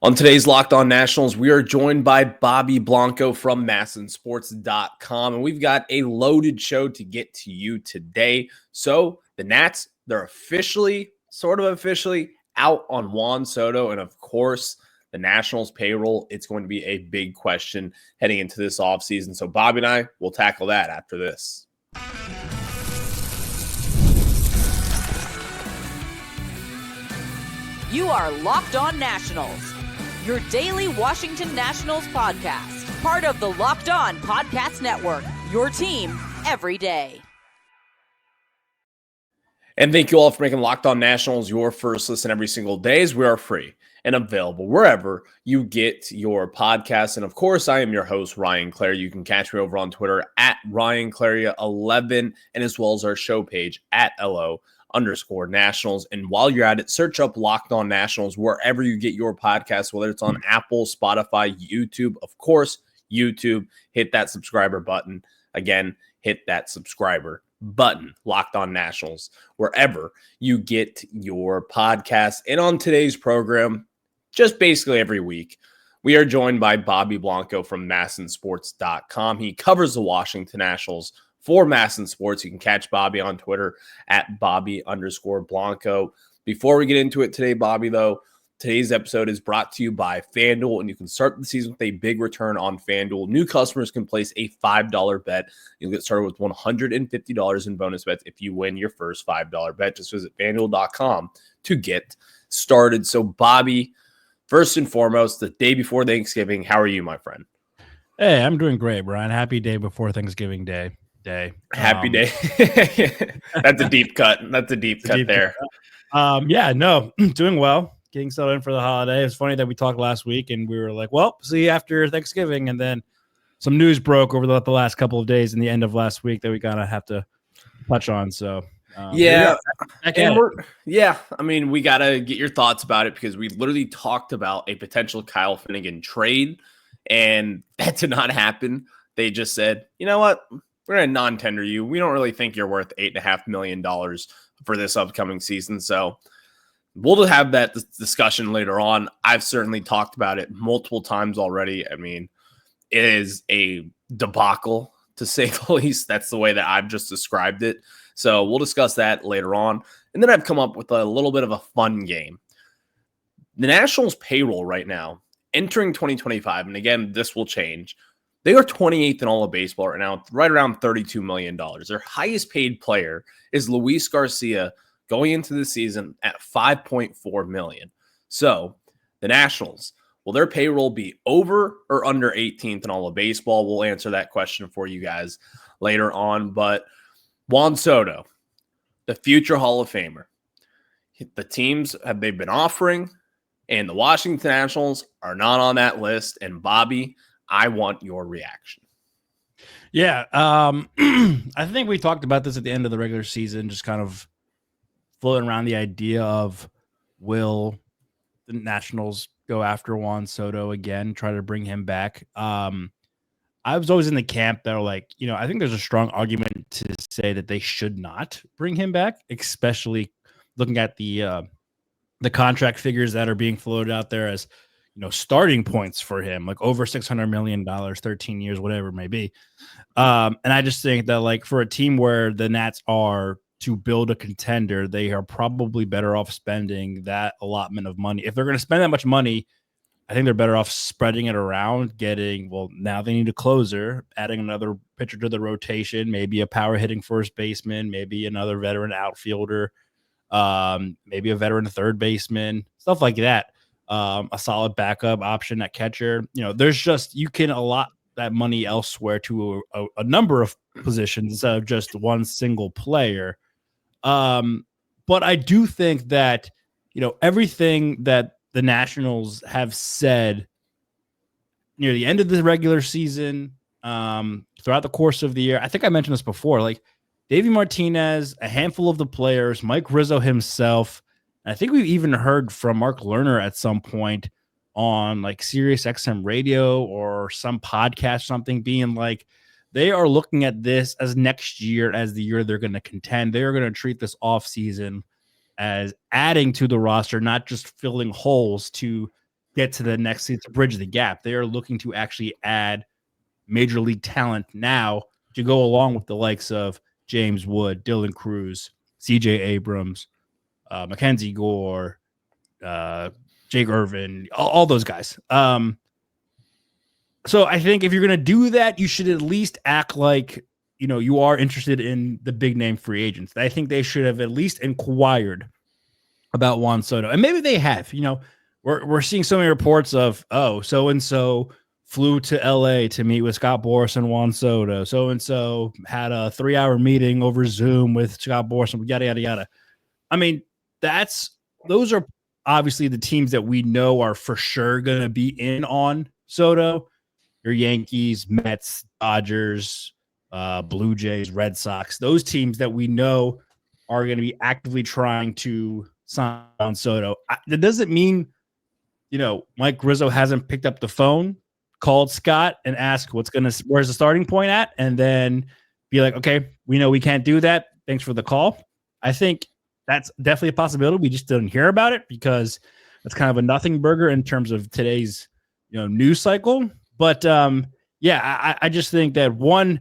On today's Locked On Nationals, we are joined by Bobby Blanco from MASNsports.com, and we've got a loaded show to get to you today. So the Nats, they're officially, sort of officially, out on Juan Soto, and of course, the Nationals payroll, it's going to be a big question heading into this offseason. So Bobby and I will tackle that after this. You are Locked On Nationals, your daily Washington Nationals podcast, part of the Locked On Podcast Network, your team every day. And thank you all for making Locked On Nationals your first listen every single day, as we are free and available wherever you get your podcasts. And of course, I am your host, Ryan Clary. You can catch me over on Twitter at RyanClary11, and as well as our show page at LO_Nationals. And while you're at it, search up Locked On Nationals wherever you get your podcasts, whether it's on Apple, Spotify, YouTube. Of course, YouTube. Hit that subscriber button. Again, hit that subscriber button. Locked On Nationals wherever you get your podcasts. And on today's program, just basically every week, we are joined by Bobby Blanco from MASNsports.com. He covers the Washington Nationals for MASN Sports. You can catch Bobby on Twitter at Bobby_Blanco. Before we get into it today, Bobby, though, today's episode is brought to you by FanDuel, and you can start the season with a big return on FanDuel. New customers can place a $5 bet. You'll get started with $150 in bonus bets if you win your first $5 bet. Just visit FanDuel.com to get started. So, Bobby, first and foremost, the day before Thanksgiving, how are you, my friend? Hey, I'm doing great, Brian. Happy day before Thanksgiving Day. Happy day. That's a deep cut. That's a deep cut there. Doing well. Getting settled in for the holiday. It's funny that we talked last week and we were like, well, see you after Thanksgiving. And then some news broke over the last couple of days and the end of last week that we kind of have to touch on. So, we got to get your thoughts about it because we literally talked about a potential Kyle Finnegan trade, and that did not happen. They just said, you know what? We're going to non-tender you. We don't really think you're worth $8.5 million for this upcoming season. So we'll have that discussion later on. I've certainly talked about it multiple times already. I mean, it is a debacle, to say the least. That's the way that I've just described it. So we'll discuss that later on. And then I've come up with a little bit of a fun game. The Nationals payroll right now, entering 2025, and again, this will change. They are 28th in all of baseball right now, right around $32 million. Their highest paid player is Luis Garcia, going into the season at $5.4 million. So the Nationals, will their payroll be over or under 18th in all of baseball? We'll answer that question for you guys later on. But Juan Soto, the future Hall of Famer, the teams have they've been offering, and the Washington Nationals are not on that list. And Bobby, I want your reaction. Yeah. I think we talked about this at the end of the regular season, just kind of floating around the idea of, will the Nationals go after Juan Soto again, try to bring him back? I was always in the camp that were like, I think there's a strong argument to say that they should not bring him back, especially looking at the contract figures that are being floated out there as, starting points for him, like over $600 million, 13 years, whatever it may be. And I just think that, like, for a team where the Nats are to build a contender, they are probably better off spending that allotment of money. If they're going to spend that much money, I think they're better off spreading it around, now they need a closer, adding another pitcher to the rotation, maybe a power hitting first baseman, maybe another veteran outfielder, maybe a veteran third baseman, stuff like that. A solid backup option at catcher. There's just, you can allot that money elsewhere to a number of positions instead of just one single player. But I do think that, everything that the Nationals have said near the end of the regular season, throughout the course of the year, I think I mentioned this before, like Davey Martinez, a handful of the players, Mike Rizzo himself. I think we've even heard from Mark Lerner at some point on like Sirius XM radio or some podcast, something being like, they are looking at this as next year as the year they're going to contend. They are going to treat this offseason as adding to the roster, not just filling holes to get to the next season to bridge the gap. They are looking to actually add major league talent now to go along with the likes of James Wood, Dylan Cruz, CJ Abrams, Mackenzie Gore, Jake Irvin, all those guys. So I think if you're going to do that, you should at least act like, you are interested in the big name free agents. I think they should have at least inquired about Juan Soto. And maybe they have. We're seeing so many reports of, so-and-so flew to LA to meet with Scott Boras and Juan Soto. So-and-so had a 3-hour meeting over Zoom with Scott Boras and yada, yada, yada. I mean, those are obviously the teams that we know are for sure going to be in on Soto. Your Yankees, Mets, Dodgers, Blue Jays, Red Sox, those teams that we know are going to be actively trying to sign on Soto. That doesn't mean, Mike Rizzo hasn't picked up the phone, called Scott and asked where's the starting point at, and then be like, okay, we know we can't do that. Thanks for the call. I think that's definitely a possibility. We just didn't hear about it because it's kind of a nothing burger in terms of today's, news cycle. But I just think that one,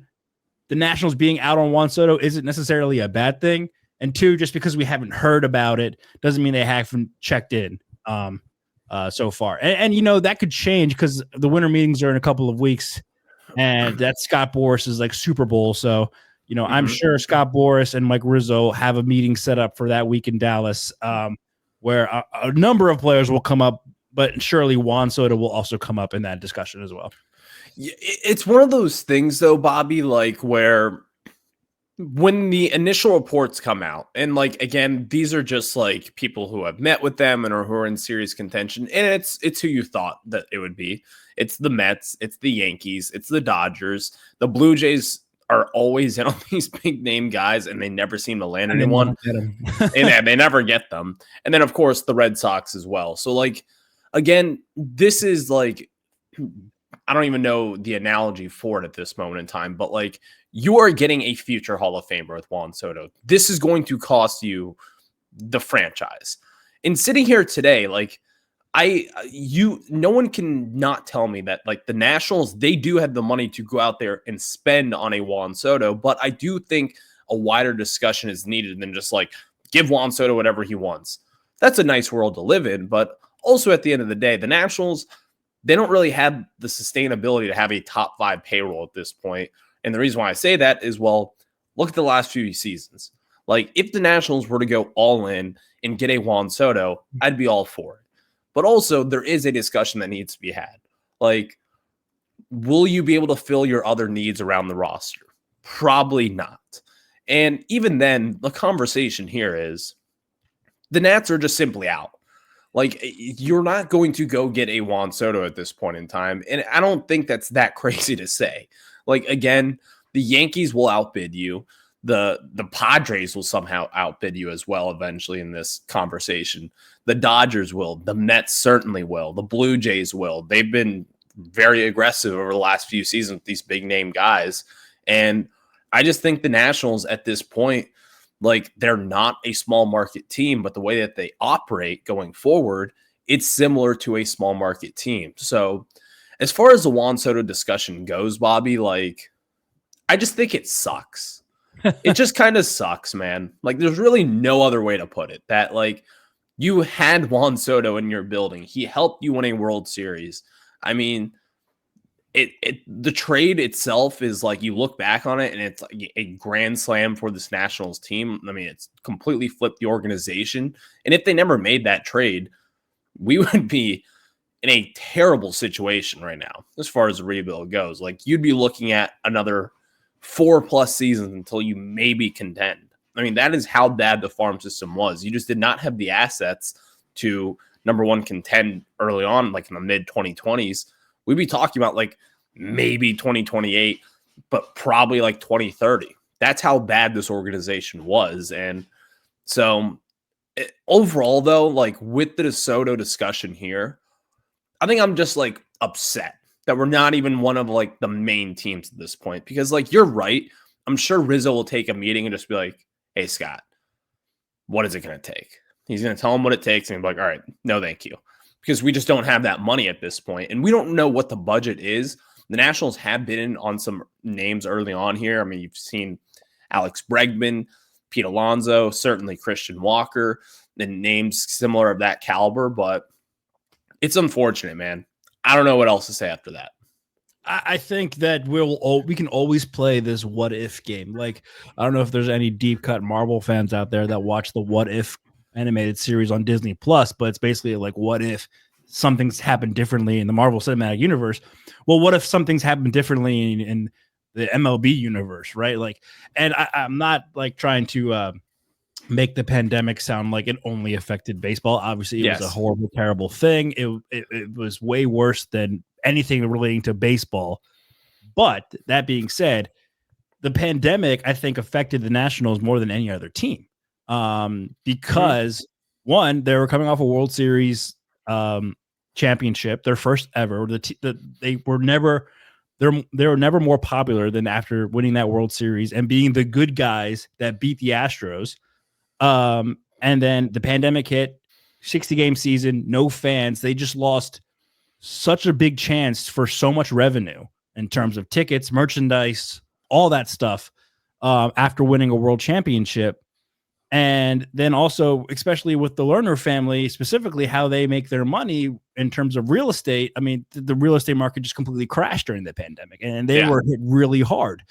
the Nationals being out on Juan Soto isn't necessarily a bad thing. And two, just because we haven't heard about it doesn't mean they haven't checked in so far. And that could change because the winter meetings are in a couple of weeks, and that's Scott Boras' like Super Bowl. So, I'm sure Scott Boras and Mike Rizzo have a meeting set up for that week in Dallas, where a number of players will come up, but surely Juan Soto will also come up in that discussion as well. It's one of those things, though, Bobby, like where when the initial reports come out, and like, again, these are just like people who have met with them and or who are in serious contention, and it's who you thought that it would be. It's the Mets, it's the Yankees, it's the Dodgers. The Blue Jays are always in on these big name guys, and they never seem to land anyone. And they never get them. And then, of course, the Red Sox as well. So, like, again, this is like, I don't even know the analogy for it at this moment in time, but like, you are getting a future Hall of Famer with Juan Soto. This is going to cost you the franchise. And sitting here today, like, no one can not tell me that like the Nationals, they do have the money to go out there and spend on a Juan Soto, but I do think a wider discussion is needed than just like give Juan Soto whatever he wants. That's a nice world to live in, but also at the end of the day, the Nationals, they don't really have the sustainability to have a top 5 payroll at this point. And the reason why I say that is, well, look at the last few seasons. Like, if the Nationals were to go all in and get a Juan Soto, I'd be all for it. But also, there is a discussion that needs to be had. Like, will you be able to fill your other needs around the roster? Probably not. And even then, the conversation here is the Nats are just simply out. Like, you're not going to go get a Juan Soto at this point in time. And I don't think that's that crazy to say. Like, again, the Yankees will outbid you. The Padres will somehow outbid you as well eventually in this conversation. The Dodgers will. The Mets certainly will. The Blue Jays will. They've been very aggressive over the last few seasons with these big name guys. And I just think the Nationals at this point, like, they're not a small market team, but the way that they operate going forward, it's similar to a small market team. So as far as the Juan Soto discussion goes, Bobby, like, I just think it sucks. It just kind of sucks, man. Like, there's really no other way to put it. That, like, you had Juan Soto in your building. He helped you win a World Series. I mean, the trade itself is like, you look back on it and it's like a grand slam for this Nationals team. I mean, it's completely flipped the organization. And if they never made that trade, we would be in a terrible situation right now as far as the rebuild goes. Like, you'd be looking at another 4+ seasons until you maybe contend. I mean, that is how bad the farm system was. You just did not have the assets to, number one, contend early on, like in the mid 2020s. We'd be talking about like maybe 2028, but probably like 2030. That's how bad this organization was. And so overall, though, like with the DeSoto discussion here, I think I'm just like upset that we're not even one of like the main teams at this point, because like, you're right. I'm sure Rizzo will take a meeting and just be like, hey, Scott, what is it going to take? He's going to tell him what it takes and be like, all right, no, thank you. because we just don't have that money at this point. And we don't know what the budget is. The Nationals have been in on some names early on here. I mean, you've seen Alex Bregman, Pete Alonso, certainly Christian Walker, and names similar of that caliber, but it's unfortunate, man. I don't know what else to say after that. I think that we can always play this what if game. Like, I don't know if there's any deep cut Marvel fans out there that watch the What If animated series on Disney Plus, but it's basically like, what if something's happened differently in the Marvel Cinematic Universe? Well, what if something's happened differently in the MLB universe, right? Like, and I'm not like trying to make the pandemic sound like it only affected baseball. Obviously, it was a horrible, terrible thing. It was way worse than anything relating to baseball. But that being said, the pandemic, I think, affected the Nationals more than any other team. Because one, they were coming off a World Series championship, their first ever. They were never more popular than after winning that World Series and being the good guys that beat the Astros. And then the pandemic hit, 60-game season, no fans. They just lost such a big chance for so much revenue in terms of tickets, merchandise, all that stuff after winning a world championship. And then also, especially with the Lerner family, specifically how they make their money in terms of real estate. I mean, the real estate market just completely crashed during the pandemic, and they were hit really hard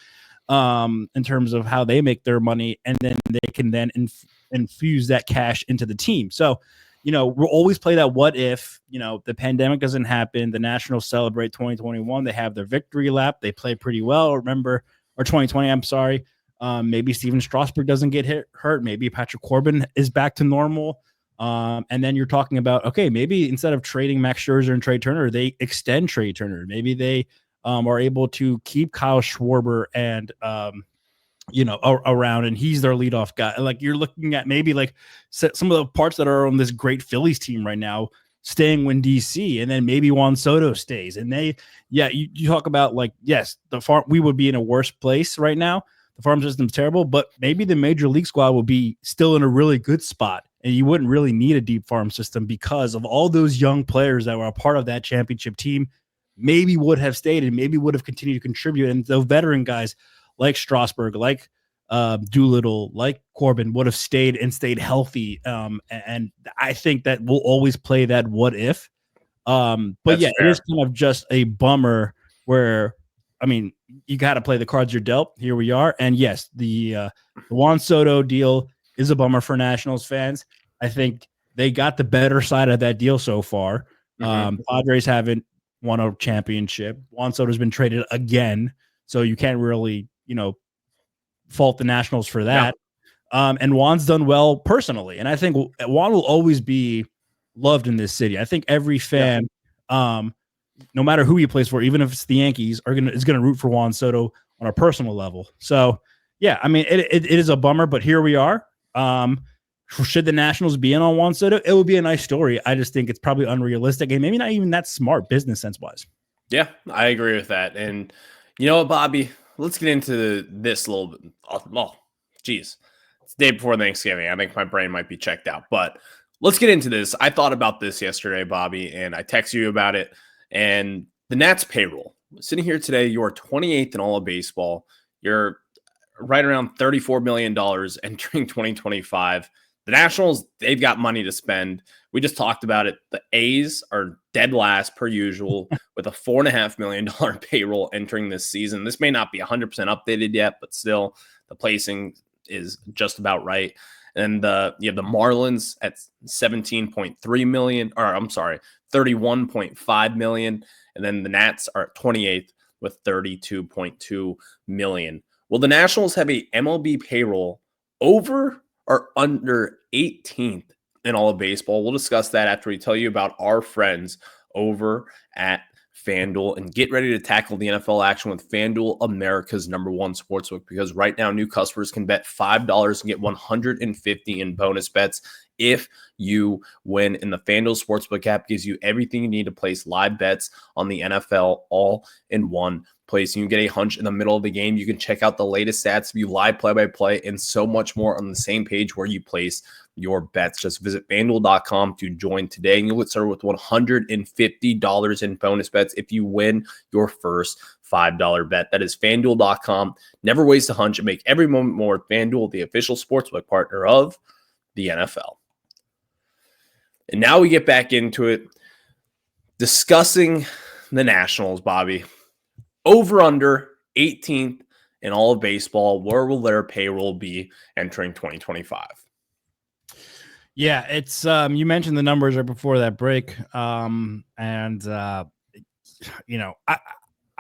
in terms of how they make their money. And then they can then infuse that cash into the team. So, we'll always play that what if, the pandemic doesn't happen. The Nationals celebrate 2021. They have their victory lap. They play pretty well. Or 2020, I'm sorry. Maybe Steven Strasburg doesn't get hurt. Maybe Patrick Corbin is back to normal. And then you're talking about, okay, maybe instead of trading Max Scherzer and Trey Turner, they extend Trey Turner. Maybe they are able to keep Kyle Schwarber and, around, and he's their leadoff guy. Like, you're looking at maybe like some of the parts that are on this great Phillies team right now staying when DC, and then maybe Juan Soto stays. And you talk about like, yes, the farm, we would be in a worse place right now. The farm system's terrible, but maybe the major league squad will be still in a really good spot, and you wouldn't really need a deep farm system because of all those young players that were a part of that championship team. Maybe would have stayed and maybe would have continued to contribute. And the veteran guys like Strasburg, like Doolittle, like Corbin would have stayed healthy. And I think that we'll always play that what if. But that's fair. It is kind of just a bummer where, I mean, you got to play the cards you're dealt. Here we are. And yes, the Juan Soto deal is a bummer for Nationals fans. I think they got the better side of that deal so far. Padres haven't won a championship. Juan Soto's been traded again. So you can't really, fault the Nationals for that. No. And Juan's done well personally. And I think Juan will always be loved in this city. I think every fan, no matter who he plays for, even if it's the Yankees, is going to root for Juan Soto on a personal level. So, yeah, I mean, it is a bummer, but here we are. Should the Nationals be in on Juan Soto? It would be a nice story. I just think it's probably unrealistic and maybe not even that smart business sense-wise. Yeah, I agree with that. And you know what, Bobby? Let's get into this a little bit. Oh, geez. It's the day before Thanksgiving. I think my brain might be checked out. But let's get into this. I thought about this yesterday, Bobby, and I texted you about it. And the Nats payroll. Sitting here today, you are 28th in all of baseball. You're right around $34 million entering 2025. The Nationals, they've got money to spend. We just talked about it. The A's are dead last per usual with a $4.5 million payroll entering this season. This may not be 100% updated yet, but still the placing is just about right. And you have the Marlins at 17.3 million, or I'm sorry, 31.5 million. And then the Nats are at 28th with 32.2 million. Will the Nationals have a MLB payroll over or under 18th in all of baseball? We'll discuss that after we tell you about our friends over at FanDuel, and get ready to tackle the NFL action with FanDuel, America's #1 sportsbook, because right now new customers can bet $5 and get $150 in bonus bets if you win. And the FanDuel Sportsbook app gives you everything you need to place live bets on the NFL all in one place. You can get a hunch in the middle of the game. You can check out the latest stats, view live play-by-play, and so much more on the same page where you place your bets. Just visit FanDuel.com to join today, and you'll get started with $150 in bonus bets if you win your first $5 bet. That is FanDuel.com. Never waste a hunch and make every moment more with FanDuel, the official sportsbook partner of the NFL. And now we get back into it, discussing the Nationals, Bobby. Over under 18th in all of baseball. Where will their payroll be entering 2025? Yeah, it's you mentioned the numbers right before that break. I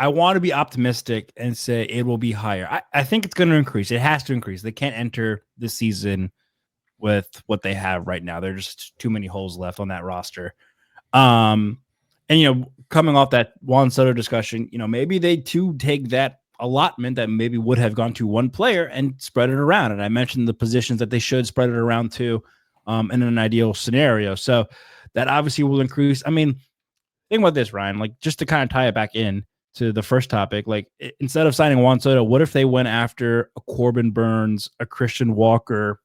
want to be optimistic and say it will be higher. I think it's going to increase. It has to increase. They can't enter this season with what they have right now. There are just too many holes left on that roster. And, coming off that Juan Soto discussion, maybe they too take that allotment that maybe would have gone to one player and spread it around. And I mentioned the positions that they should spread it around to in an ideal scenario. So that obviously will increase. I mean, think about this, Ryan, like just to kind of tie it back in to the first topic, like instead of signing Juan Soto, what if they went after a Corbin Burns, a Christian Walker,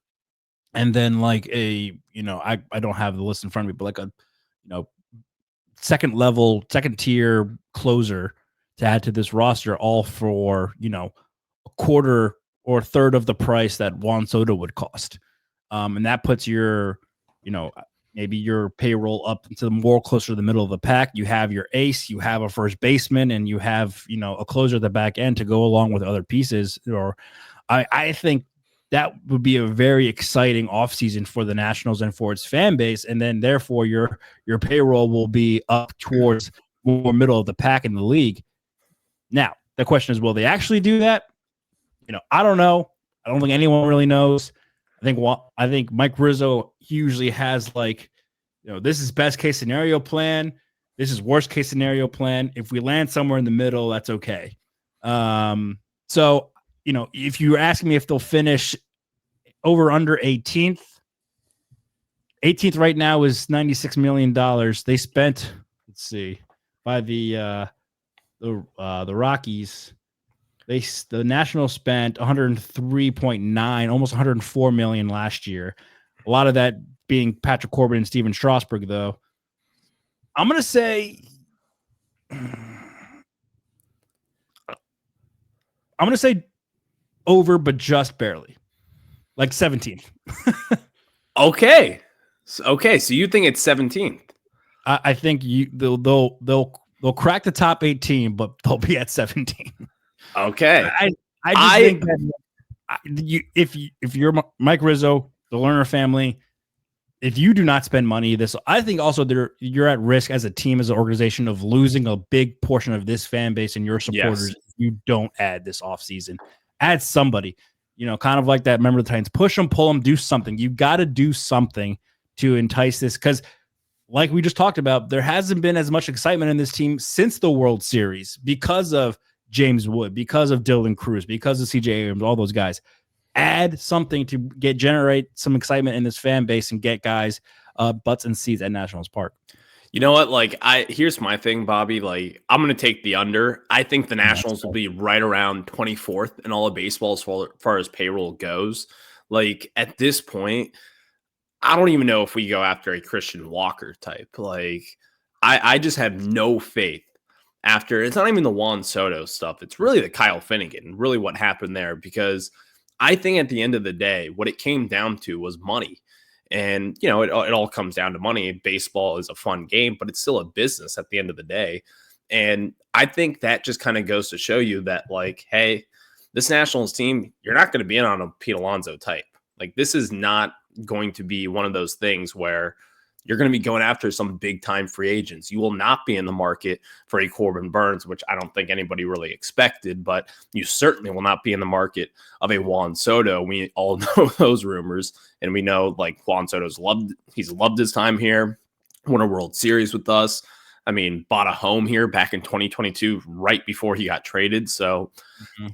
and then like I don't have the list in front of me, but like a, second tier closer to add to this roster, all for, a quarter or a third of the price that Juan Soto would cost. And that puts your, maybe your payroll up into more closer to the middle of the pack. You have your ace, you have a first baseman, and you have, a closer at the back end to go along with other pieces. Or I think that would be a very exciting offseason for the Nationals and for its fan base. And then therefore your payroll will be up towards more middle of the pack in the league. Now, the question is, will they actually do that? I don't know. I don't think anyone really knows. I think Mike Rizzo usually has this is best case scenario plan. This is worst case scenario plan. If we land somewhere in the middle, that's okay. So, if you're asking me if they'll finish over under 18th right now is $96 million. They spent, let's see, by the Rockies, the Nationals spent 103.9, almost 104 million last year. A lot of that being Patrick Corbin and Steven Strasburg, though. I'm going to say over, but just barely, like 17th. Okay. So you think it's 17th? I think they'll crack the top 18, but they'll be at 17. Okay. I think that if you're Mike Rizzo, the Lerner family, if you do not spend money, I think also you're at risk as a team, as an organization, of losing a big portion of this fan base and your supporters. Yes. If you don't add this offseason. Add somebody, kind of like that. Remember the Titans, push them, pull them, do something. You got to do something to entice this, because like we just talked about, there hasn't been as much excitement in this team since the World Series because of James Wood, because of Dylan Cruz, because of CJ Abrams, all those guys. Add something to generate some excitement in this fan base and get guys butts and seats at Nationals Park. You know what? Here's my thing, Bobby. I'm going to take the under. I think the Nationals will be right around 24th in all of baseball as far as payroll goes. At this point, I don't even know if we go after a Christian Walker type. I just have no faith after. It's not even the Juan Soto stuff. It's really the Kyle Finnegan, really what happened there, because I think at the end of the day, what it came down to was money. And, it all comes down to money. Baseball is a fun game, but it's still a business at the end of the day. And I think that just kind of goes to show you that, hey, this Nationals team, you're not going to be in on a Pete Alonso type. This is not going to be one of those things where you're going to be going after some big time free agents. You will not be in the market for a Corbin Burns, which I don't think anybody really expected, but you certainly will not be in the market of a Juan Soto. We all know those rumors, and we know Juan Soto's loved his time here, won a World Series with us. I mean, bought a home here back in 2022, right before he got traded. So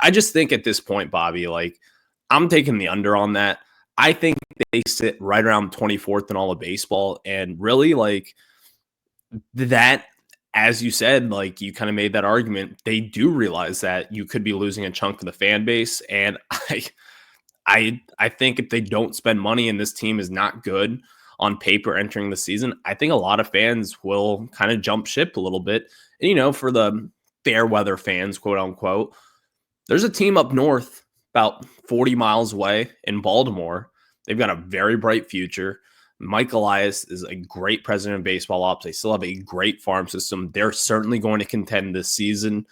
I just think at this point, Bobby, I'm taking the under on that. I think they sit right around 24th in all of baseball. And really, like that, as you said, like you kind of made that argument, they do realize that you could be losing a chunk of the fan base. And I think if they don't spend money and this team is not good on paper entering the season, I think a lot of fans will kind of jump ship a little bit. And, you know, for the fair weather fans, quote unquote, there's a team up north about 40 miles away in Baltimore. They've got a very bright future. Mike Elias is a great president of baseball ops. They still have a great farm system. They're certainly going to contend this season.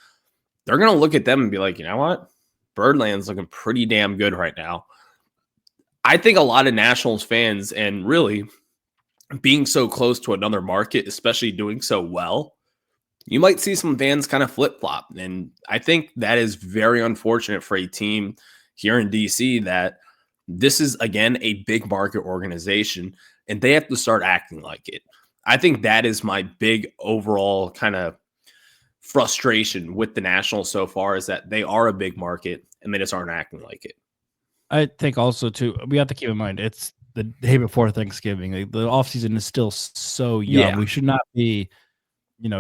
They're going to look at them and be like, you know what? Birdland's looking pretty damn good right now. I think a lot of Nationals fans, and really being so close to another market, especially doing so well, you might see some fans kind of flip-flop. And I think that is very unfortunate for a team here in DC that this is, again, a big market organization, and they have to start acting like it. I think that is my big overall kind of frustration with the Nationals so far, is that they are a big market and they just aren't acting like it. I think also, too, we have to keep in mind it's the day before Thanksgiving. Like, the offseason is still so young. Yeah. We should not be,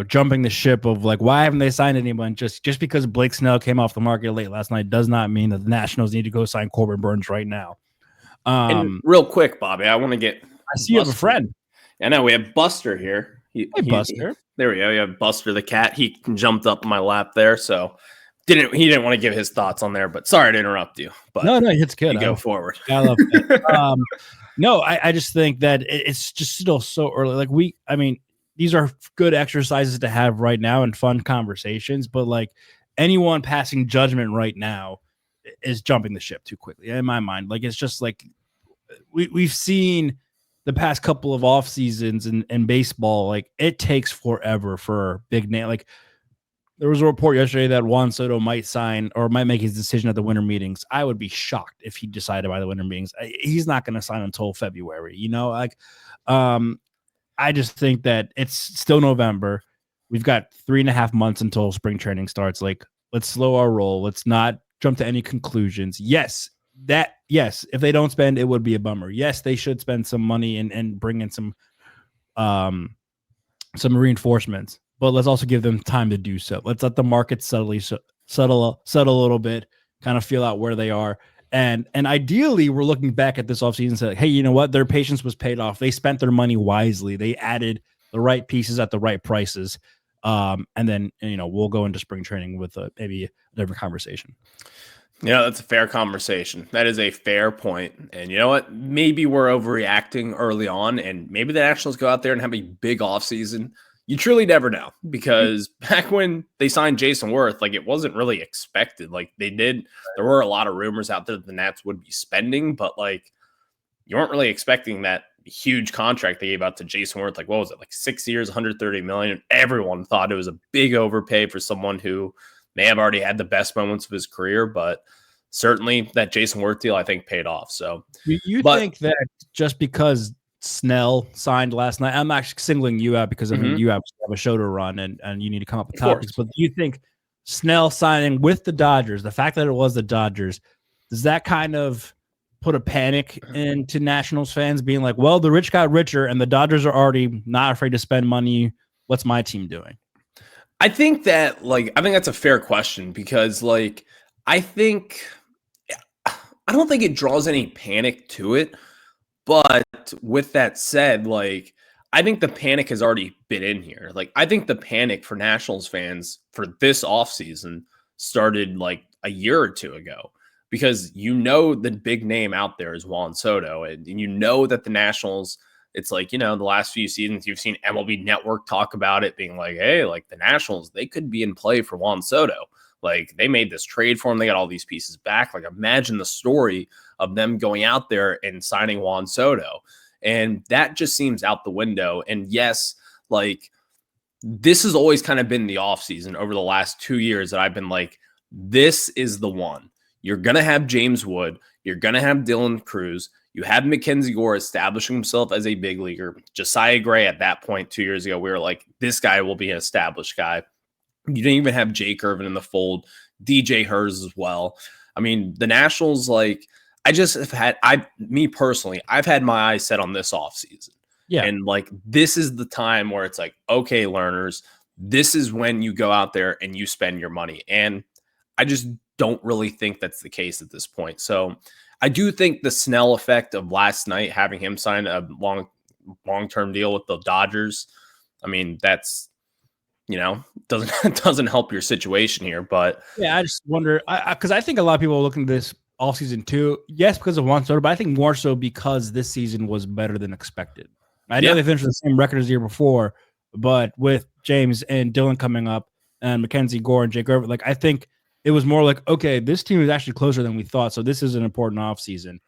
jumping the ship of like, why haven't they signed anyone? Just because Blake Snell came off the market late last night does not mean that the Nationals need to go sign Corbin Burns right now. And real quick, Bobby, I want to get. I see you have a friend. I know we have Buster here. Hey, Buster. There we go. You have Buster the cat. He jumped up in my lap there, so he didn't want to give his thoughts on there. But sorry to interrupt you. But no, it's good. Go forward. I love that. No, I just think that it's just still so early. Like these are good exercises to have right now and fun conversations, but like anyone passing judgment right now is jumping the ship too quickly in my mind. Like, it's just like we've seen the past couple of off seasons in baseball. Like, it takes forever for big name. Like, there was a report yesterday that Juan Soto might sign or might make his decision at the winter meetings. I would be shocked if he decided by the winter meetings. He's not going to sign until February, I just think that it's still November. We've got 3.5 months until spring training starts. Like, let's slow our roll. Let's not jump to any conclusions. Yes, if they don't spend, it would be a bummer. Yes, they should spend some money and bring in some reinforcements, but let's also give them time to do so. Let's let the market settle a little bit, kind of feel out where they are. And ideally, we're looking back at this offseason and say, hey, you know what? Their patience was paid off. They spent their money wisely. They added the right pieces at the right prices. And then, we'll go into spring training with maybe a different conversation. That's a fair conversation. That is a fair point. And you know what? Maybe we're overreacting early on, and maybe the Nationals go out there and have a big offseason. You truly never know, because back when they signed Jason Worth, like, it wasn't really expected. Like, there were a lot of rumors out there that the Nats would be spending, but like, you weren't really expecting that huge contract they gave out to Jason Worth. Like, what was it? Like 6 years, $130 million. Everyone thought it was a big overpay for someone who may have already had the best moments of his career, but certainly that Jason Worth deal, I think, paid off. So you think that just because Snell signed last night, I'm actually singling you out because you have a show to run and you need to come up with topics. But do you think Snell signing with the Dodgers, the fact that it was the Dodgers, does that kind of put a panic into Nationals fans being like, well, the rich got richer and the Dodgers are already not afraid to spend money. What's my team doing? I think that's a fair question, because I don't think it draws any panic to it. But with that said, I think the panic has already been in here. I think the panic for Nationals fans for this offseason started a year or two ago, because the big name out there is Juan Soto. And that the Nationals, it's the last few seasons you've seen MLB Network talk about it being hey, the Nationals, they could be in play for Juan Soto. They made this trade for him. They got all these pieces back. Imagine the story of them going out there and signing Juan Soto. And that just seems out the window. And yes, this has always kind of been the offseason over the last 2 years that I've been this is the one. You're going to have James Wood. You're going to have Dylan Cruz. You have Mackenzie Gore establishing himself as a big leaguer. Josiah Gray at that point 2 years ago, we were this guy will be an established guy. You didn't even have Jake Irvin in the fold, DJ Hers as well. I mean, the Nationals, I just have had me personally, I've had my eyes set on this offseason. Yeah. And like this is the time where it's like, okay, learners, this is when you go out there and you spend your money. And I just don't really think that's the case at this point. So I do think the Snell effect of last night, having him sign a long-term deal with the Dodgers, I mean, that's, doesn't help your situation here. But yeah, I just wonder, because I think a lot of people are looking at this offseason too. Yes, because of Juan Soto, but I think more so because this season was better than expected. I know they finished the same record as the year before, but with James and Dylan coming up and Mackenzie Gore and Jake Irvin, like I think it was more like, okay, this team is actually closer than we thought. So this is an important offseason.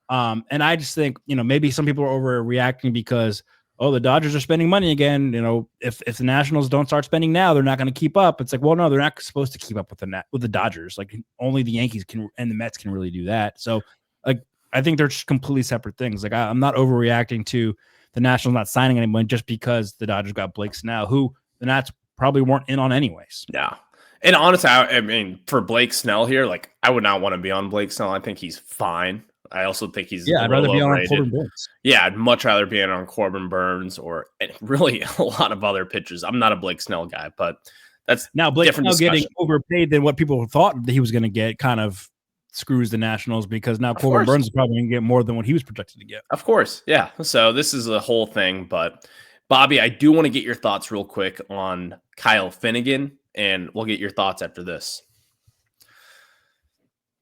And I just think, maybe some people are overreacting because, the Dodgers are spending money again. If the Nationals don't start spending now, they're not going to keep up. It's like, well, no, they're not supposed to keep up with the Dodgers. Like only the Yankees can and the Mets can really do that. So like, I think they're just completely separate things. Like I'm not overreacting to the Nationals not signing anyone just because the Dodgers got Blake Snell, who the Nats probably weren't in on anyways. Yeah. And honestly, I mean, for Blake Snell here, like I would not want to be on Blake Snell. I think he's fine. I also think he's I'd rather be on Corbin Burns. Yeah, I'd much rather be on Corbin Burns or really a lot of other pitchers. I'm not a Blake Snell guy, but that's now Blake Snell getting overpaid than what people thought that he was going to get kind of screws the Nationals because now Corbin Burns is probably going to get more than what he was projected to get. Of course, yeah. So this is a whole thing, but Bobby, I do want to get your thoughts real quick on Kyle Finnegan, and we'll get your thoughts after this.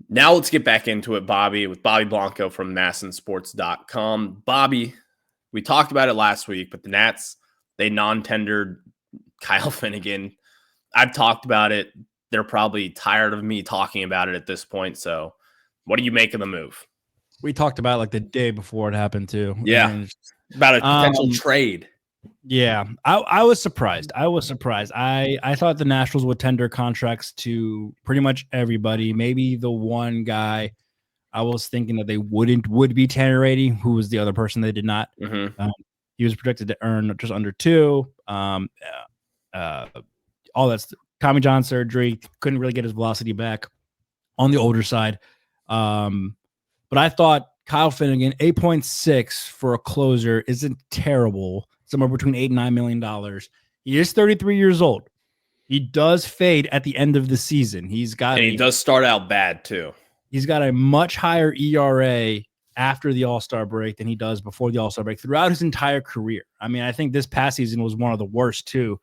Now let's get back into it, Bobby, with Bobby Blanco from NASNsports.com. Bobby, we talked about it last week, but the Nats, they non-tendered Kyle Finnegan. I've talked about it. They're probably tired of me talking about it at this point. So what do you make of the move? We talked about it like the day before it happened too. Yeah, about a potential trade. Yeah, I was surprised. I thought the Nationals would tender contracts to pretty much everybody. Maybe the one guy I was thinking that they would be Tanner Rainey, who was the other person they did not. Mm-hmm. He was projected to earn just under 2. All that's Tommy John surgery, couldn't really get his velocity back on the older side. But I thought Kyle Finnegan, 8.6 for a closer isn't terrible. Somewhere between $8 and $9 million. He is 33 years old. He does fade at the end of the season. He does start out bad too. He's got a much higher ERA after the All-Star break than he does before the All-Star break throughout his entire career. I mean, I think this past season was one of the worst too.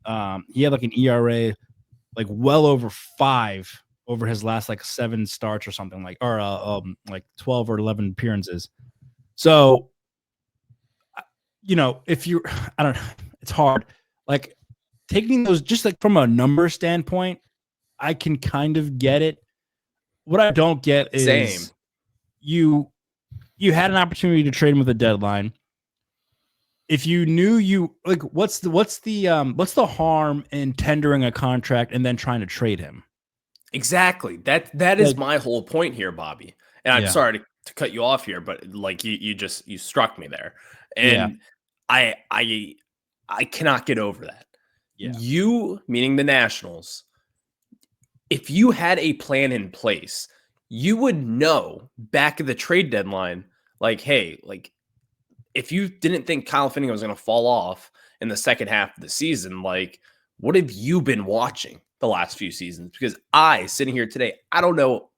He had like an ERA like well over 5 over his last like 7 starts or something like 12 or 11 appearances. So if you, I don't know, it's hard. Like taking those just like from a number standpoint, I can kind of get it. What I don't get is you had an opportunity to trade him with a deadline. If you knew what's the harm in tendering a contract and then trying to trade him? Exactly. That is my whole point here, Bobby. And I'm sorry to cut you off here, but like you struck me there. And I cannot get over that. Yeah. You, meaning the Nationals, if you had a plan in place, you would know back at the trade deadline, like, hey, like if you didn't think Kyle Finnegan was going to fall off in the second half of the season, like what have you been watching the last few seasons? Because sitting here today, I don't know.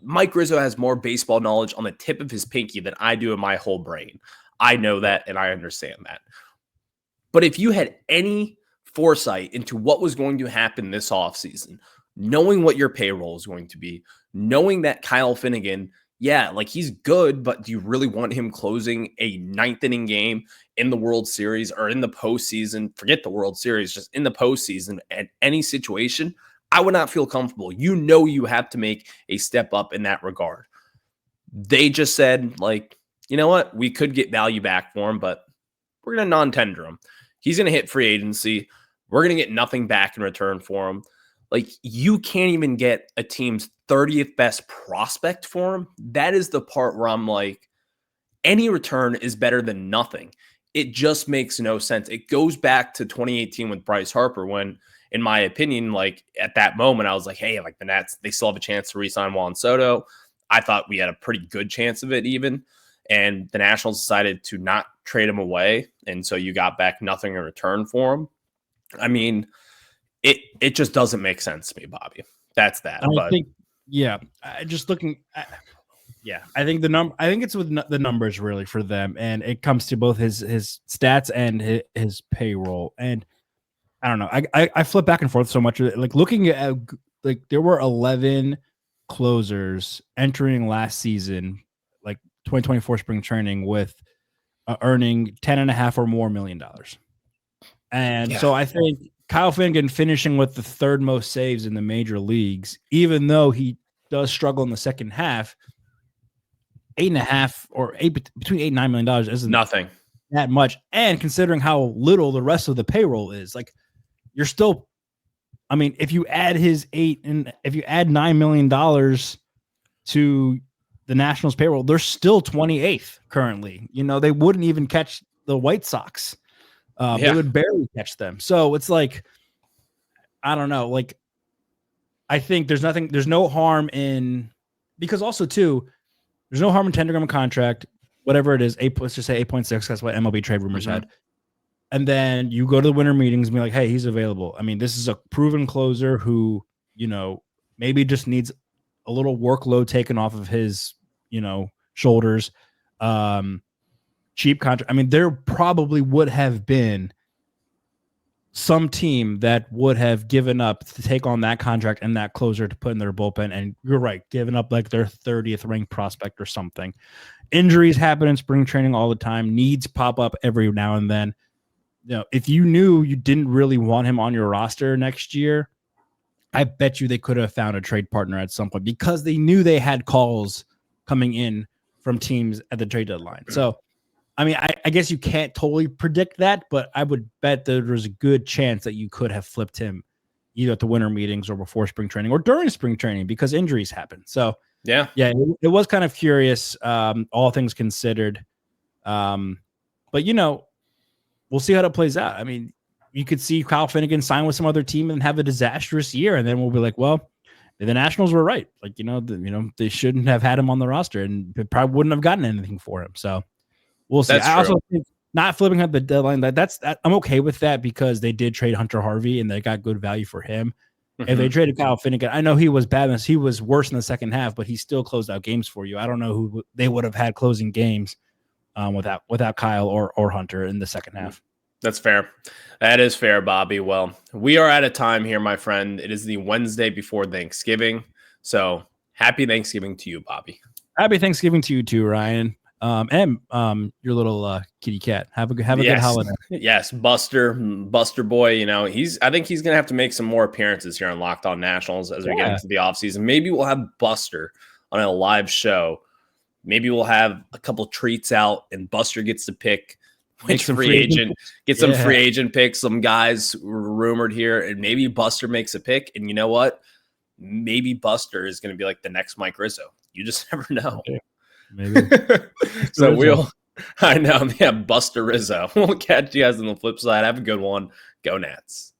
Mike Rizzo has more baseball knowledge on the tip of his pinky than I do in my whole brain. I know that and I understand that. But if you had any foresight into what was going to happen this offseason, knowing what your payroll is going to be, knowing that Kyle Finnegan, like he's good, but do you really want him closing a 9th inning game in the World Series or in the postseason? Forget the World Series, just in the postseason at any situation, I would not feel comfortable. You have to make a step up in that regard. They just said, like, you know what? We could get value back for him, but we're going to non-tender him. He's going to hit free agency. We're going to get nothing back in return for him. Like, you can't even get a team's 30th best prospect for him. That is the part where I'm like, any return is better than nothing. It just makes no sense. It goes back to 2018 with Bryce Harper when, in my opinion, like at that moment, I was like, hey, like the Nats, they still have a chance to re-sign Juan Soto. I thought we had a pretty good chance of it even. And the Nationals decided to not trade him away. And so you got back nothing in return for him. I mean, it just doesn't make sense to me, Bobby. That's that. I think, just looking at, I think I think it's with the numbers really for them. And it comes to both his stats and his payroll. And I don't know. I flip back and forth so much. Like looking at, like there were 11 closers entering last season, like 2024 spring training, with earning $10.5 or more million. And so I think Kyle Finnegan finishing with the third most saves in the major leagues, even though he does struggle in the second half, $8.5 or between $8 and $9 million isn't nothing that much. And considering how little the rest of the payroll is, like you're still, I mean, if you add his if you add $9 million to the Nationals payroll, they're still 28th currently. You know, they wouldn't even catch the White Sox. They would barely catch them. So it's like, I don't know. Like, I think there's no harm in, because also too, there's no harm in tendering him a contract, whatever it is, let's just say 8.6. That's what MLB trade rumors had. And then you go to the winter meetings and be like, hey, he's available. I mean, this is a proven closer who, you know, maybe just needs a little workload taken off of his, you know, shoulders. Cheap contract. I mean, there probably would have been some team that would have given up to take on that contract and that closer to put in their bullpen. And you're right, giving up like their 30th ranked prospect or something. Injuries happen in spring training all the time. Needs pop up every now and then. You know, if you knew you didn't really want him on your roster next year, I bet you they could have found a trade partner at some point because they knew they had calls coming in from teams at the trade deadline. So, I mean, I guess you can't totally predict that, but I would bet there was a good chance that you could have flipped him either at the winter meetings or before spring training or during spring training because injuries happen. So, it was kind of curious, all things considered. But, you know, we'll see how that plays out. I mean, you could see Kyle Finnegan sign with some other team and have a disastrous year, and then we'll be like, well, the Nationals were right. Like, you know, they shouldn't have had him on the roster, and they probably wouldn't have gotten anything for him. So we'll see. I also think not flipping at the deadline, I'm okay with that because they did trade Hunter Harvey and they got good value for him. If they traded Kyle Finnegan, I know he was bad. He was worse in the second half, but he still closed out games for you. I don't know who they would have had closing games without Kyle or Hunter in the second half. That's fair. That is fair, Bobby. Well, we are out of time here, my friend. It is the Wednesday before Thanksgiving. So happy Thanksgiving to you, Bobby. Happy Thanksgiving to you too, Ryan. And your little kitty cat. Have a good holiday. Yes, Buster boy. You know, I think he's gonna have to make some more appearances here on Locked On Nationals as we get into the offseason. Maybe we'll have Buster on a live show. Maybe we'll have a couple treats out, and Buster gets to pick which free agent, get some free agent picks. Some guys were rumored here, and maybe Buster makes a pick. And you know what? Maybe Buster is going to be like the next Mike Rizzo. You just never know. Maybe. So I know. Yeah, Buster Rizzo. We'll catch you guys on the flip side. Have a good one. Go Nats.